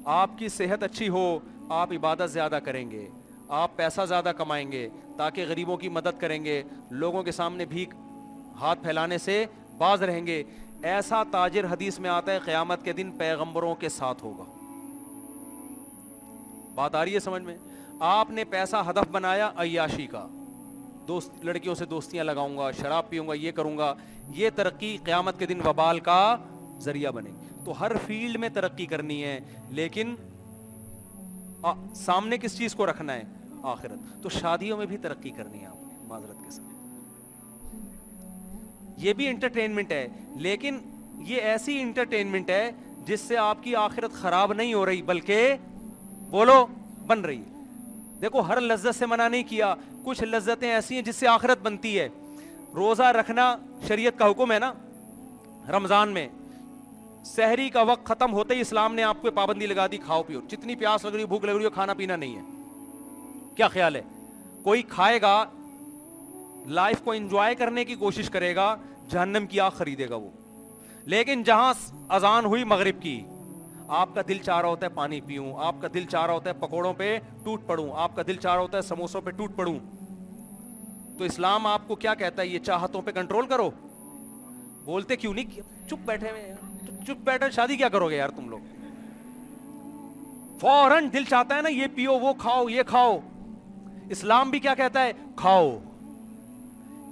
آپ کی صحت اچھی ہو، آپ عبادت زیادہ کریں گے، آپ پیسہ زیادہ کمائیں گے تاکہ غریبوں کی مدد کریں گے، لوگوں کے سامنے بھیک ہاتھ پھیلانے سے باز رہیں گے۔ ایسا تاجر حدیث میں آتا ہے قیامت کے دن پیغمبروں کے ساتھ ہوگا۔ بات آ رہی ہے سمجھ میں؟ آپ نے پیسہ ہدف بنایا عیاشی کا، دوست لڑکیوں سے دوستیاں لگاؤں گا، شراب پیوں گا، یہ کروں گا، یہ ترقی قیامت کے دن وبال کا ذریعہ بنے گی۔ تو ہر فیلڈ میں ترقی کرنی ہے، لیکن سامنے کس چیز کو رکھنا ہے؟ آخرت۔ تو شادیوں میں بھی ترقی کرنی ہے آپ نے معذرت کے ساتھ، یہ بھی انٹرٹینمنٹ ہے، لیکن یہ ایسی انٹرٹینمنٹ ہے جس سے آپ کی آخرت خراب نہیں ہو رہی بلکہ بولو بن رہی ہے۔ دیکھو ہر لذت سے منع نہیں کیا، کچھ لذتیں ایسی ہیں جس سے آخرت بنتی ہے۔ روزہ رکھنا شریعت کا حکم ہے نا، رمضان میں سحری کا وقت ختم ہوتے ہی اسلام نے آپ کو پابندی لگا دی، کھاؤ پیو، جتنی پیاس لگ رہی ہو، بھوک لگ رہی ہو، کھانا پینا نہیں ہے۔ کیا خیال ہے؟ کوئی کھائے گا، لائف کو انجوائے کرنے کی کوشش کرے گا، جہنم کی آگ خریدے گا وہ۔ لیکن جہاں اذان ہوئی مغرب کی، آپ کا دل چاہ رہا ہوتا ہے پانی پیوں، آپ کا دل چاہ رہا ہوتا ہے پکوڑوں پہ ٹوٹ پڑوں، آپ کا دل چاہ رہا ہوتا ہے سموسوں پہ ٹوٹ پڑوں، تو اسلام آپ کو کیا کہتا ہے؟ یہ چاہتوں پہ کنٹرول کرو۔ بولتے کیوں نہیں؟ چپ بیٹھے ہوئے، چپ بیٹھے شادی کیا کرو گے یار تم لوگ؟ فوراً دل چاہتا ہے نا یہ پیو، وہ کھاؤ، یہ کھاؤ۔ اسلام بھی کیا کہتا ہے؟ کھاؤ۔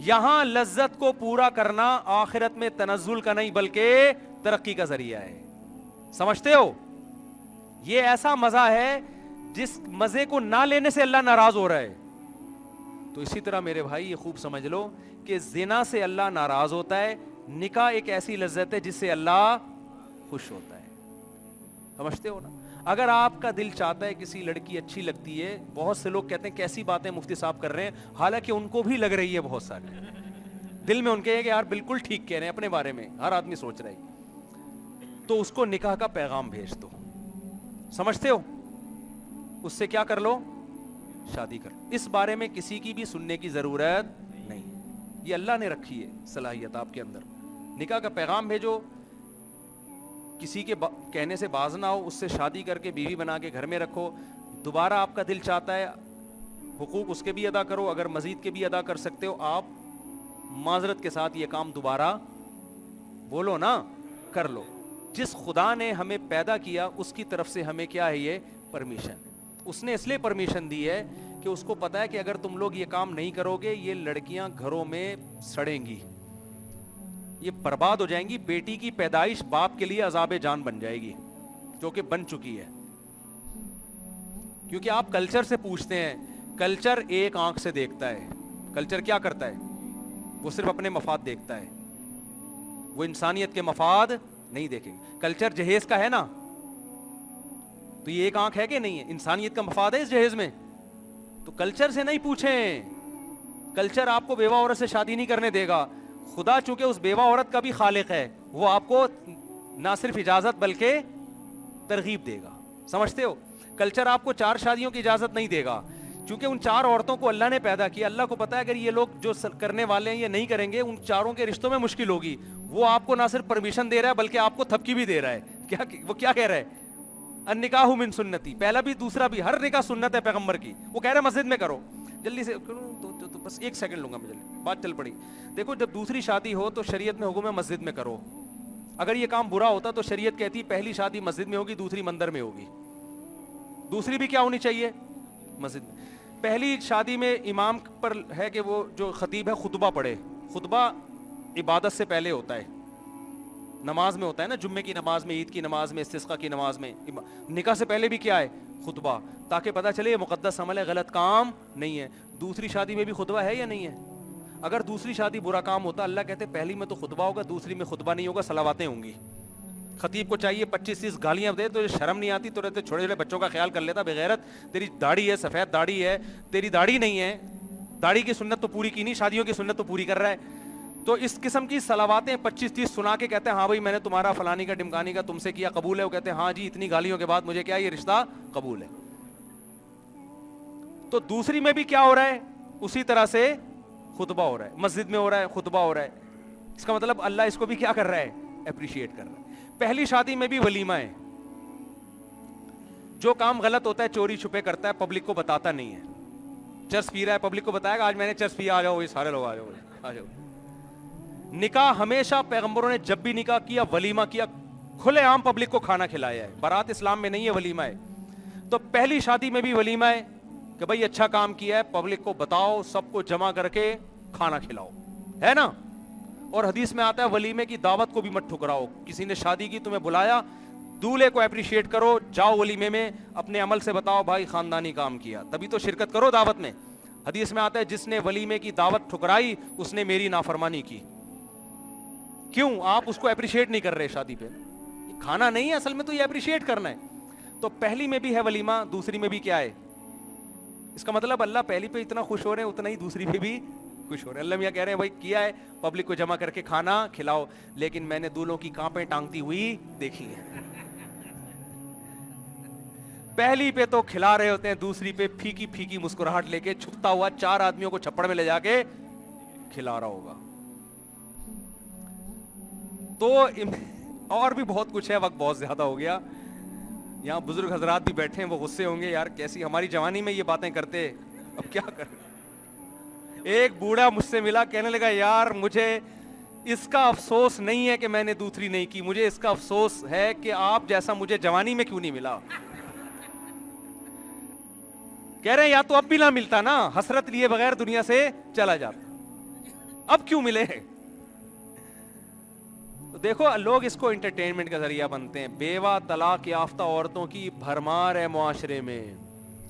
یہاں لذت کو پورا کرنا آخرت میں تنزل کا نہیں بلکہ ترقی کا ذریعہ ہے۔ سمجھتے ہو؟ یہ ایسا مزہ ہے جس مزے کو نہ لینے سے اللہ ناراض ہو رہا ہے۔ تو اسی طرح میرے بھائی یہ خوب سمجھ لو کہ زنا سے اللہ ناراض ہوتا ہے، نکاح ایک ایسی لذت ہے جس سے اللہ خوش ہوتا ہے۔ سمجھتے ہو نا؟ اگر آپ کا دل چاہتا ہے کسی لڑکی اچھی لگتی ہے، بہت سے لوگ کہتے ہیں کیسی باتیں مفتی صاحب کر رہے ہیں، حالانکہ ان کو بھی لگ رہی ہے، بہت سارے دل میں ان کے ہے کہ یار بالکل ٹھیک کہہ رہے ہیں، اپنے بارے میں ہر آدمی سوچ رہا ہے، تو اس کو نکاح کا پیغام بھیج دو۔ سمجھتے ہو؟ اس سے کیا کر لو؟ شادی کر۔ اس بارے میں کسی کی بھی سننے کی ضرورت نہیں، یہ اللہ نے رکھی ہے صلاحیت آپ کے اندر۔ نکاح کا پیغام بھیجو، کسی کے کہنے سے باز نہ ہو، اس سے شادی کر کے بیوی بنا کے گھر میں رکھو۔ دوبارہ آپ کا دل چاہتا ہے حقوق اس کے بھی ادا کرو، اگر مزید کے بھی ادا کر سکتے ہو آپ معذرت کے ساتھ یہ کام دوبارہ بولو نا کر لو۔ جس خدا نے ہمیں پیدا کیا اس کی طرف سے ہمیں کیا ہے؟ یہ پرمیشن۔ اس نے اس لیے پرمیشن دی ہے کہ اس کو پتا ہے کہ اگر تم لوگ یہ کام نہیں کرو گے، یہ لڑکیاں گھروں میں سڑیں گی، یہ برباد ہو جائیں گی۔ بیٹی کی پیدائش باپ کے لیے عذاب جان بن جائے گی، جو کہ بن چکی ہے۔ کیونکہ آپ کلچر سے پوچھتے ہیں، کلچر ایک آنکھ سے دیکھتا ہے۔ کلچر کیا کرتا ہے؟ وہ صرف اپنے مفاد دیکھتا ہے، وہ انسانیت کے مفاد نہیں دیکھے گا۔ کلچر جہیز کا ہے نا، تو یہ ایک آنکھ ہے کہ نہیں ہے؟ انسانیت کا مفاد ہے اس جہیز میں، تو کلچر سے نہیں پوچھیں۔ کلچر آپ کو بیوہ عورت سے شادی نہیں کرنے دے گا۔ خدا چونکہ اس بیوہ عورت کا بھی خالق ہے، وہ آپ کو نہ صرف اجازت بلکہ ترغیب دے گا۔ سمجھتے ہو؟ کلچر آپ کو 4 شادیوں کی اجازت نہیں دے گا، چونکہ ان 4 عورتوں کو اللہ نے پیدا کیا۔ اللہ کو پتا ہے اگر یہ لوگ جو کرنے والے ہیں یہ نہیں کریں گے، ان 4 کے رشتوں میں مشکل ہوگی۔ وہ آپ کو نہ صرف پرمیشن دے رہا ہے بلکہ آپ کو تھپکی بھی دے رہا ہے۔ کیا وہ کیا کہہ رہا ہے؟ النکاح من سنتی، پہلا بھی دوسرا بھی، ہر نکاح سنت ہے پیغمبر کی۔ وہ کہہ رہا ہے مسجد میں کرو۔ جلدی سے تو بس 1 سیکنڈ لوں گا میں، جلدی بات چل پڑی۔ دیکھو جب دوسری شادی ہو تو شریعت میں حکم ہے مسجد میں کرو۔ اگر یہ کام برا ہوتا تو شریعت کہتی پہلی شادی مسجد میں ہوگی، دوسری مندر میں ہوگی۔ دوسری بھی کیا ہونی چاہیے؟ مسجد میں۔ پہلی شادی میں امام پر ہے کہ وہ جو خطیب ہے خطبہ پڑھے۔ خطبہ عبادت سے پہلے ہوتا ہے، نماز میں ہوتا ہے نا، جمعے کی نماز میں، عید کی نماز میں، استسقاء کی نماز میں۔ نکاح سے پہلے بھی کیا ہے؟ خطبہ، تاکہ پتہ چلے یہ مقدس عمل ہے، غلط کام نہیں ہے۔ دوسری شادی میں بھی خطبہ ہے یا نہیں ہے؟ اگر دوسری شادی برا کام ہوتا، اللہ کہتے پہلی میں تو خطبہ ہوگا، دوسری میں خطبہ نہیں ہوگا، صلواتیں ہوں گی۔ خطیب کو چاہیے 25-30 گالیاں دے، تو شرم نہیں آتی؟ تو رہتے چھوٹے چھوٹے بچوں کا خیال کر لیتا، بغیرت، تیری داڑھی ہے، سفید داڑھی ہے، تیری داڑھی نہیں ہے، داڑھی کی سنت تو پوری کی نہیں، شادیوں کی سنت تو پوری کر رہا ہے۔ تو اس قسم کی صلواتیں 25-30 سنا کے کہتے ہیں ہاں بھائی میں نے تمہارا فلانی کا ڈمکانی کا تم سے کیا، قبول ہے؟ وہ کہتے ہیں ہاں جی، اتنی گالیوں کے بعد مجھے کیا یہ رشتہ قبول ہے۔ تو دوسری میں بھی کیا ہو رہا ہے؟ اسی طرح سے خطبہ ہو رہا ہے، مسجد میں ہو رہا ہے، خطبہ ہو رہا ہے۔ اس کا مطلب اللہ اس کو بھی کیا کر رہا ہے؟ اپریشیٹ کر رہا ہے۔ پہلی شادی میں بھی ولیمہ ہے، جو کام غلط ہوتا ہے چوری چھپے کرتا ہے, پبلک کو بتاتا نہیں ہے. چرس پی رہا ہے, پبلک کو بتائے گا آج میں نے چرس پیا, آ جاؤ, یہ سارے لوگ آ جاؤ, آ جاؤ. نکاح ہمیشہ پیغمبروں نے جب بھی نکاح کیا ولیمہ کیا, کھلے عام پبلک کو کھانا کھلایا ہے. بارات اسلام میں نہیں ہے, ولیمہ ہے. تو پہلی شادی میں بھی ولیمہ ہے کہ بھائی اچھا کام کیا ہے, پبلک کو بتاؤ, سب کو جمع کر کے کھانا کھلاؤ, ہے نا. اور حدیث میں آتا ہے ولیمے کی دعوت کو بھی مت ٹھکراؤ. کسی نے شادی کی, تمہیں بلایا, دولہے کو اپریشیٹ کرو, جاؤ ولیمے میں, اپنے عمل سے بتاؤ بھائی خاندانی کام کیا, تبھی تو شرکت کرو دعوت میں. حدیث میں آتا ہے جس نے ولیمے کی دعوت ٹھکرائی اس نے میری نافرمانی کی. کیوں؟ آپ اس کو اپریشیٹ نہیں کر رہے شادی پہ. کھانا نہیں ہے اصل میں, تو یہ اپریشیٹ کرنا ہے. تو پہلی میں بھی ہے ولیمہ, دوسری میں بھی کیا ہے. اس کا مطلب اللہ پہلی پہ اتنا خوش ہو رہے ہیں اتنا ہی دوسری پہ بھی خوش ہو رہے ہیں. اللہ میاں کہہ رہے ہیں بھائی کیا ہے, پبلک کو جمع کر کے کھانا کھلاؤ, لیکن میں نے دولوں کی کانپیں ٹانگتی ہوئی دیکھی ہیں. پہلی پہ تو کھلا رہے ہوتے ہیں, دوسری پہ پھیکی پھیکی مسکراہٹ لے کے چھپتا ہوا 4 آدمیوں کو چھپڑ میں لے جا کے کھلا رہا ہوگا. تو اور بھی بہت کچھ ہے, وقت بہت زیادہ ہو گیا. یہاں بزرگ حضرات بھی بیٹھے ہیں, وہ غصے ہوں گے, یار کیسی ہماری جوانی میں یہ باتیں کرتے, اب کیا کریں. ایک بوڑھا مجھ سے ملا, کہنے لگا یار مجھے اس کا افسوس نہیں ہے کہ میں نے دوسری نہیں کی, مجھے اس کا افسوس ہے کہ آپ جیسا مجھے جوانی میں کیوں نہیں ملا. کہہ رہے ہیں یا تو اب بھی نہ ملتا نا, حسرت لیے بغیر دنیا سے چلا جاتا, اب کیوں ملے. تو دیکھو لوگ اس کو انٹرٹینمنٹ کا ذریعہ بنتے ہیں. بیوہ طلاق یافتہ عورتوں کی بھرمار ہے معاشرے میں.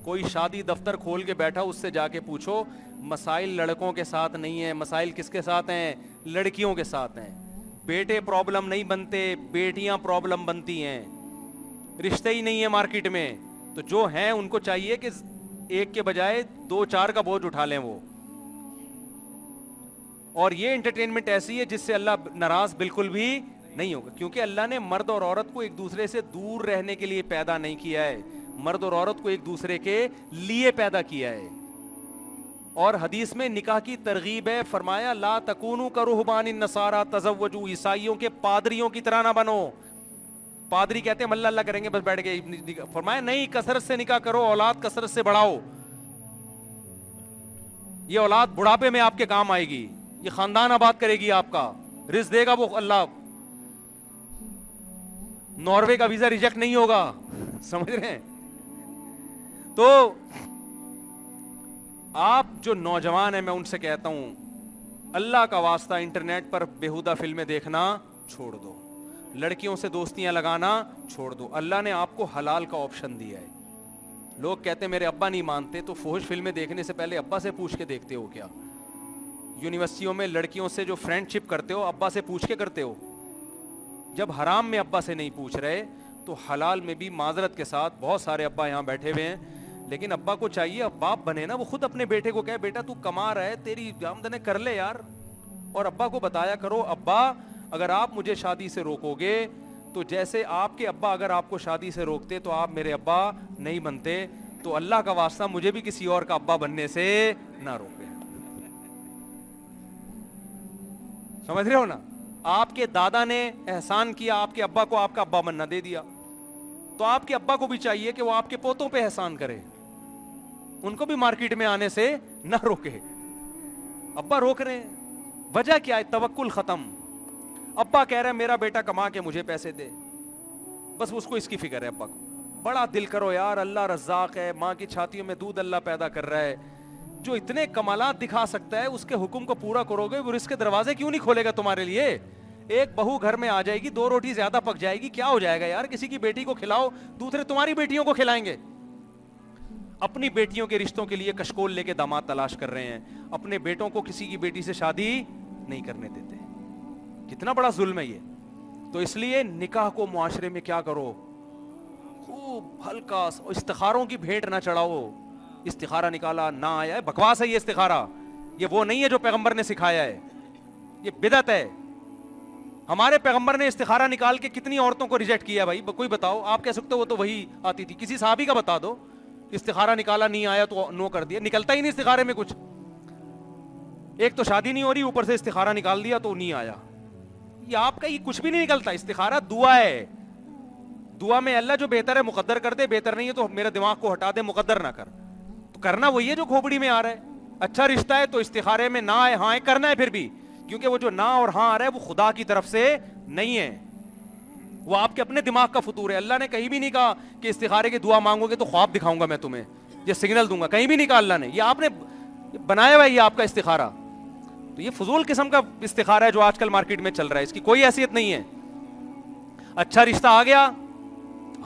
کوئی شادی دفتر کھول کے بیٹھا, اس سے جا کے پوچھو, مسائل لڑکوں کے ساتھ نہیں ہیں, مسائل کس کے ساتھ ہیں, لڑکیوں کے ساتھ ہیں. بیٹے پرابلم نہیں بنتے, بیٹیاں پرابلم بنتی ہیں. رشتے ہی نہیں ہے مارکیٹ میں, تو جو ہیں ان کو چاہیے کہ ایک کے بجائے 2-4 کا بوجھ اٹھا لیں وہ. اور یہ انٹرٹینمنٹ ایسی ہے جس سے اللہ ناراض بالکل بھی نہیں ہوگا, کیونکہ اللہ نے مرد اور عورت کو ایک دوسرے سے دور رہنے کے لیے پیدا نہیں کیا ہے, مرد اور عورت کو ایک دوسرے کے لیے پیدا کیا ہے. اور حدیث میں نکاح کی ترغیب ہے, فرمایا لا تکونوا کرہبان النصارى تزوجوا, عیسائیوں کے پادریوں کی طرح نہ بنو. پادری کہتے ہیں اللہ اللہ کریں گے بس بیٹھ کے, فرمایا نہیں, کثرت سے نکاح کرو, اولاد کثرت سے بڑھاؤ. یہ اولاد بڑھاپے میں آپ کے کام آئے گی, یہ خاندان آباد کرے گی, آپ کا رزق دے گا وہ اللہ. ناروے کا ویزا ریجیکٹ نہیں ہوگا, سمجھ رہے ہیں. تو آپ جو نوجوان ہیں, میں ان سے کہتا ہوں اللہ کا واسطہ انٹرنیٹ پر بیہودہ فلمیں دیکھنا چھوڑ دو, لڑکیوں سے دوستیاں لگانا چھوڑ دو. اللہ نے آپ کو حلال کا آپشن دیا ہے. لوگ کہتے ہیں میرے ابا نہیں مانتے, تو فحش فلمیں دیکھنے سے پہلے ابا سے پوچھ کے دیکھتے ہو کیا؟ یونیورسٹیوں میں لڑکیوں سے جو فرینڈ شپ کرتے ہو ابا سے پوچھ کے کرتے ہو؟ جب حرام میں ابا سے نہیں پوچھ رہے تو حلال میں بھی معذرت کے ساتھ, بہت سارے ابا یہاں بیٹھے ہوئے ہیں, لیکن ابا کو چاہیے اب باپ بنے نا, وہ خود اپنے بیٹے کو کہے بیٹا تو کما رہا ہے, تیری آمدنی کر لے یار. اور ابا کو بتایا کرو ابا اگر آپ مجھے شادی سے روکو گے تو جیسے آپ کے ابا اگر آپ کو شادی سے روکتے تو آپ میرے ابا نہیں بنتے, تو اللہ کا واسطہ مجھے بھی کسی اور کا ابا بننے سے نہ روکے. سمجھ رہے ہو نا, آپ کے دادا نے احسان کیا, آپ کے ابا کو آپ کا ابا بننا دے دیا, تو آپ کے ابا کو بھی چاہیے کہ وہ آپ کے پوتوں پہ احسان کرے, ان کو بھی مارکیٹ میں آنے سے نہ روکے. ابا روک رہے ہیں, وجہ کیا ہے؟ توکل ختم. ابا کہہ رہا ہے میرا بیٹا کما کے مجھے پیسے دے, بس اس کو اس کی فکر ہے. ابا کو بڑا دل کرو یار, اللہ رزاق ہے, ماں کی چھاتیوں میں دودھ اللہ پیدا کر رہا ہے, جو اتنے کمالات دکھا سکتا ہے اس کے حکم کو پورا کرو گے, وہ رزق کے دروازے کیوں نہیں کھولے گا تمہارے لیے؟ ایک بہو گھر میں آ جائے گی, 2 روٹی زیادہ پک جائے گی, کیا ہو جائے گا یار؟ کسی کی بیٹی کو کھلاؤ, دوسرے تمہاری بیٹیوں کو کھلائیں گے. اپنی بیٹیوں کے رشتوں کے لیے کشکول لے کے داماد تلاش کر رہے ہیں, اپنے بیٹوں کو کسی کی بیٹی سے شادی نہیں کرنے دیتے. کتنا بڑا ظلم ہے یہ. تو اس لیے نکاح کو معاشرے میں کیا کرو, خوب ہلکا, استخاروں کی بھیٹ نہ چڑھاؤ. استخارہ نکالا نہ آیا ہے, بکواس ہے یہ استخارہ, یہ وہ نہیں ہے جو پیغمبر نے سکھایا ہے, یہ بدعت ہے. ہمارے پیغمبر نے استخارہ نکال کے کتنی عورتوں کو ریجیکٹ کیا بھائی, کوئی بتاؤ. آپ کہہ سکتے ہو وہ تو وہی آتی تھی, کسی صحابی کا بتا دو استخارہ نکالا نہیں آیا تو نو کر دیا. نکلتا ہی نہیں استخارے میں کچھ, ایک تو شادی نہیں ہو رہی, اوپر سے استخارہ نکال دیا تو نہیں آیا. یہ آپ کا یہ کچھ بھی نہیں نکلتا. استخارہ دعا ہے, دعا میں اللہ جو بہتر ہے مقدر کر دے, بہتر نہیں ہے تو میرے دماغ کو ہٹا دے, مقدر نہ کر. تو کرنا وہی ہے جو کھوپڑی میں آ رہا ہے. اچھا رشتہ ہے تو استخارے میں نہ آئے ہاں کرنا ہے پھر بھی, کیونکہ وہ جو نہ اور ہاں آ رہا ہے وہ خدا کی طرف سے نہیں ہے, وہ آپ کے اپنے دماغ کا فطور ہے. اللہ نے کہیں بھی نہیں کہا کہ استخارے کی دعا مانگو گے تو خواب دکھاؤں گا میں تمہیں, یہ سگنل دوں گا, کہیں بھی نہیں کہا اللہ نے. یہ آپ نے بنایا ہوا ہے یہ آپ کا استخارہ. تو یہ فضول قسم کا استخارہ ہے جو آج کل مارکیٹ میں چل رہا ہے, اس کی کوئی حیثیت نہیں ہے. اچھا رشتہ آ گیا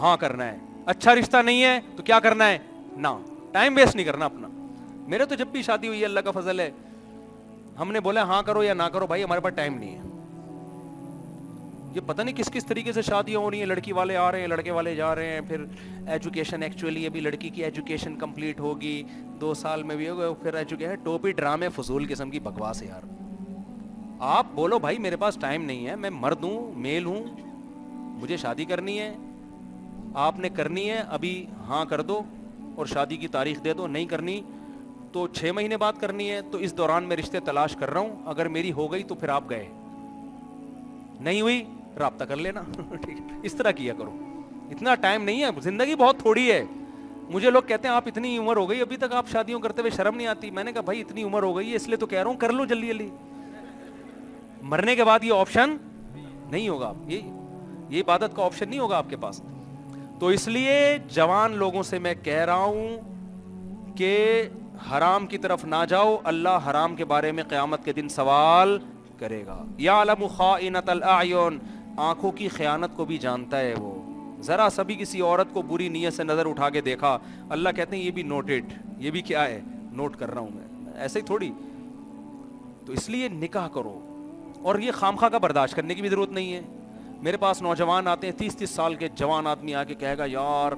ہاں کرنا ہے, اچھا رشتہ نہیں ہے تو کیا کرنا ہے, نہ. ٹائم ویسٹ نہیں کرنا اپنا. میرے تو جب بھی شادی ہوئی ہے اللہ کا فضل ہے, ہم نے بولا ہاں کرو یا نہ کرو بھائی, ہمارے پاس ٹائم نہیں ہے. یہ پتہ نہیں کس کس طریقے سے شادیاں ہو رہی ہیں, لڑکی والے آ رہے ہیں لڑکے والے جا رہے ہیں. پھر ایجوکیشن, ایکچولی ابھی لڑکی کی ایجوکیشن کمپلیٹ ہوگی 2 سال میں بھی ہوگا, پھر ایجوکیشن, ٹوپی ڈرامے فضول قسم کی بکواس ہے یار. آپ بولو بھائی میرے پاس ٹائم نہیں ہے, میں مرد ہوں, میل ہوں, مجھے شادی کرنی ہے, آپ نے کرنی ہے ابھی ہاں کر دو اور شادی کی تاریخ دے دو. نہیں کرنی تو 6 مہینے بعد کرنی ہے, تو اس دوران میں رشتے تلاش کر رہا ہوں, اگر میری ہو گئی تو پھر آپ گئے, نہیں ہوئی رابطہ کر لینا. اس طرح کیا کرو, اتنا ٹائم نہیں ہے, زندگی بہت تھوڑی ہے. مجھے لوگ کہتے ہیں آپ اتنی عمر ہو گئی ابھی تک آپ شادیوں کرتے ہوئے شرم نہیں آتی. میں نے کہا بھائی اتنی عمر ہو گئی ہے اس لیے تو کہہ رہا ہوں کر لو جلدی جلدی, مرنے کے بعد یہ آپشن نہیں ہوگا, یہ عبادت کا آپشن نہیں ہوگا آپ کے پاس. تو اس لیے جوان لوگوں سے میں کہہ رہا ہوں کہ حرام کی طرف نہ جاؤ, اللہ حرام کے بارے میں قیامت کے دن سوال کرے گا. یعلم خائنۃ الاعین, آنکھوں کی خیانت کو بھی جانتا ہے وہ. ذرا سبھی کسی عورت کو بری نیت سے نظر اٹھا کے دیکھا, اللہ کہتے ہیں یہ بھی نوٹڈ, یہ بھی کیا ہے, نوٹ کر رہا ہوں میں, ایسے ہی تھوڑی. تو اس لیے نکاح کرو, اور یہ خامخواہ کا برداشت کرنے کی بھی ضرورت نہیں ہے. میرے پاس نوجوان آتے ہیں 30-30 سال کے جوان آدمی آ کے کہے گا یار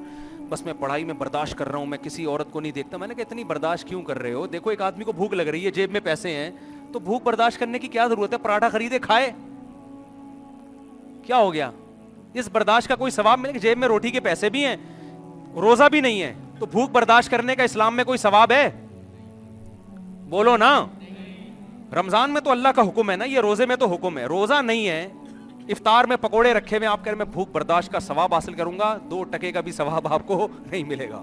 بس میں پڑھائی میں برداشت کر رہا ہوں, میں کسی عورت کو نہیں دیکھتا. میں نے کہا اتنی برداشت کیوں کر رہے ہو, دیکھو ایک آدمی کو بھوک لگ رہی ہے, جیب میں پیسے ہیں, تو بھوک برداشت کرنے کی کیا ضرورت ہے, پراٹھا خریدے کھائے, کیا ہو گیا. اس برداشت کا کوئی ثواب ملے گا, جیب میں روٹی کے پیسے بھی ہیں, روزہ بھی نہیں ہے, تو بھوک برداشت کرنے کا اسلام میں کوئی ثواب ہے, بولو نا. رمضان میں تو اللہ کا حکم ہے نا, یہ روزے میں تو حکم ہے, روزہ نہیں ہے. افطار میں پکوڑے رکھے ہوئے, آپ کہہ رہے میں بھوک برداشت کا ثواب حاصل کروں گا, 2 ٹکے کا بھی ثواب آپ کو نہیں ملے گا.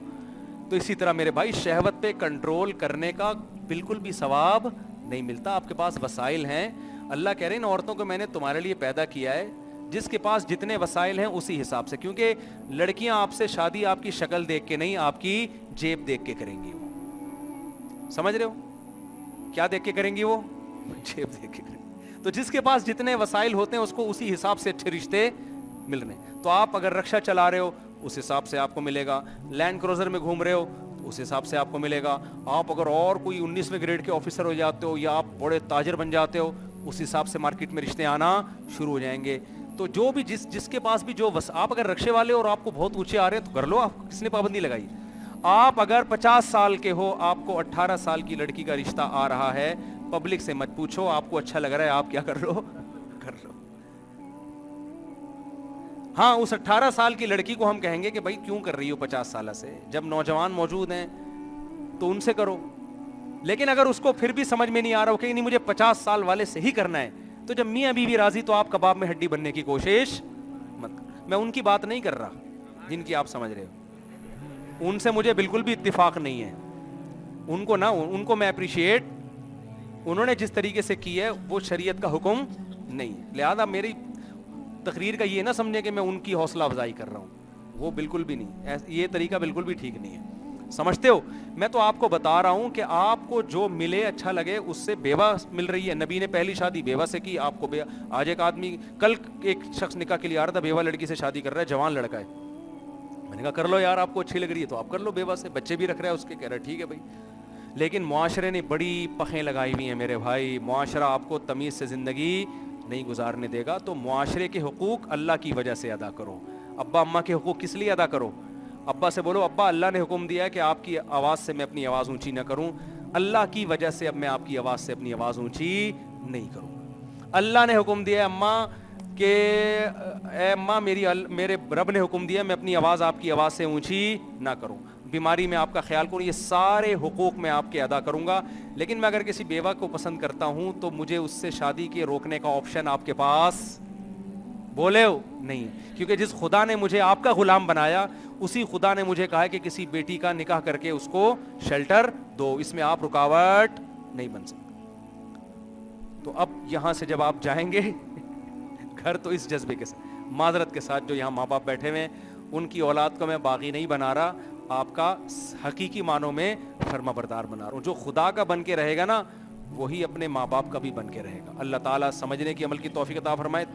تو اسی طرح میرے بھائی شہوت پہ کنٹرول کرنے کا بالکل بھی ثواب نہیں ملتا. آپ کے پاس وسائل ہیں, اللہ کہہ رہے ہیں ان عورتوں کو میں نے تمہارے لیے پیدا کیا ہے, جس کے پاس جتنے وسائل ہیں اسی حساب سے, کیونکہ لڑکیاں آپ سے شادی آپ کی شکل دیکھ کے نہیں, آپ کی جیب دیکھ کے کریں گی. وہ سمجھ رہے ہو کیا دیکھ کے کریں گی, وہ جیب دیکھ کے کریں گی. تو جس کے پاس جتنے وسائل ہوتے ہیں اس کو اسی حساب سے اچھے رشتے مل رہے ہیں. تو آپ اگر رکشا چلا رہے ہو اس حساب سے آپ کو ملے گا, لینڈ کروزر میں گھوم رہے ہو اس حساب سے آپ کو ملے گا. آپ اگر اور کوئی 19ویں گریڈ کے آفیسر ہو جاتے ہو, یا آپ بڑے تاجر بن جاتے ہو, اس حساب سے مارکیٹ میں رشتے آنا شروع ہو جائیں گے. تو جو بھی جس کے پاس بھی آپ اگر رکشے والے ہو اور آپ کو بہت اونچے آ رہے ہیں تو کر لو, آپ کس نے پابندی لگائی. آپ اگر 50 سال کے ہو, آپ کو 18 سال کی لڑکی کا رشتہ آ رہا ہے, پبلک سے مت پوچھو, آپ کو اچھا لگ رہا ہے آپ کیا کر لو, کر لو. ہاں اس 18 سال کی لڑکی کو ہم کہیں گے کہ بھائی کیوں کر رہی ہو 50 سالہ سے, جب نوجوان موجود ہیں تو ان سے کرو. لیکن اگر اس کو پھر بھی سمجھ میں نہیں آ رہا ہو کہ نہیں مجھے 50 سال والے سے ہی کرنا ہے, تو جب میاں بیوی راضی تو آپ کباب میں ہڈی بننے کی کوشش مت. میں ان کی بات نہیں کر رہا جن کی آپ سمجھ رہے ہو, ان سے مجھے بالکل بھی اتفاق نہیں ہے. ان کو میں اپریشیٹ, انہوں نے جس طریقے سے کی ہے وہ شریعت کا حکم نہیں. لہذا میری تقریر کا یہ نہ سمجھے کہ میں ان کی حوصلہ افزائی کر رہا ہوں, وہ بالکل بھی نہیں, یہ طریقہ بالکل بھی ٹھیک نہیں ہے. سمجھتے ہو, میں تو آپ کو بتا رہا ہوں کہ آپ کو جو ملے اچھا لگے. اس سے بیوہ مل رہی ہے, نبی نے پہلی شادی بیوہ سے کی, آپ کو آج ایک آدمی, کل ایک شخص نکاح کے لیے آ رہا تھا, بیوہ لڑکی سے شادی کر رہا ہے, جوان لڑکا ہے. میں نے کہا کر لو یار, آپ کو اچھی لگ رہی ہے تو آپ کر لو بیوہ سے, بچے بھی رکھ رہا ہے اس کے, کہہ رہا ہے ٹھیک ہے بھائی. لیکن معاشرے نے بڑی پخیں لگائی ہوئی ہیں میرے بھائی, معاشرہ آپ کو تمیز سے زندگی نہیں گزارنے دے گا. تو معاشرے کے حقوق اللہ کی وجہ سے ادا کرو. ابا اماں کے حقوق کس لیے ادا کرو, ابا سے بولو ابا اللہ نے حکم دیا ہے کہ آپ کی آواز سے میں اپنی آواز اونچی نہ کروں, اللہ کی وجہ سے اب میں آپ کی آواز سے اپنی آواز اونچی نہیں کروں. اللہ نے حکم دیا ہے اماں کہ اے اماں میرے رب نے حکم دیا میں اپنی آواز آپ کی آواز سے اونچی نہ کروں, بیماری میں آپ کا خیال کروں, یہ سارے حقوق میں آپ کے ادا کروں گا. لیکن میں اگر کسی بیوہ کو پسند کرتا ہوں تو مجھے اس سے شادی کے روکنے کا آپشن آپ کے پاس بولے ہو نہیں, کیونکہ جس خدا نے مجھے آپ کا غلام بنایا اسی خدا نے مجھے کہا ہے کہ کسی بیٹی کا نکاح کر کے اس کو شیلٹر دو, اس میں آپ رکاوٹ نہیں بن سکتے. تو اب یہاں سے جب آپ جائیں گے گھر, تو اس جذبے کے ساتھ, معذرت کے ساتھ, جو یہاں ماں باپ بیٹھے ہوئے ان کی اولاد کو میں باغی نہیں بنا رہا, آپ کا حقیقی معنوں میں فرما بردار بنا رہا ہوں. جو خدا کا بن کے رہے گا نا وہی اپنے ماں باپ کا بھی بن کے رہے گا. اللہ تعالیٰ سمجھنے کی عمل کی توفیق عطا فرمائے.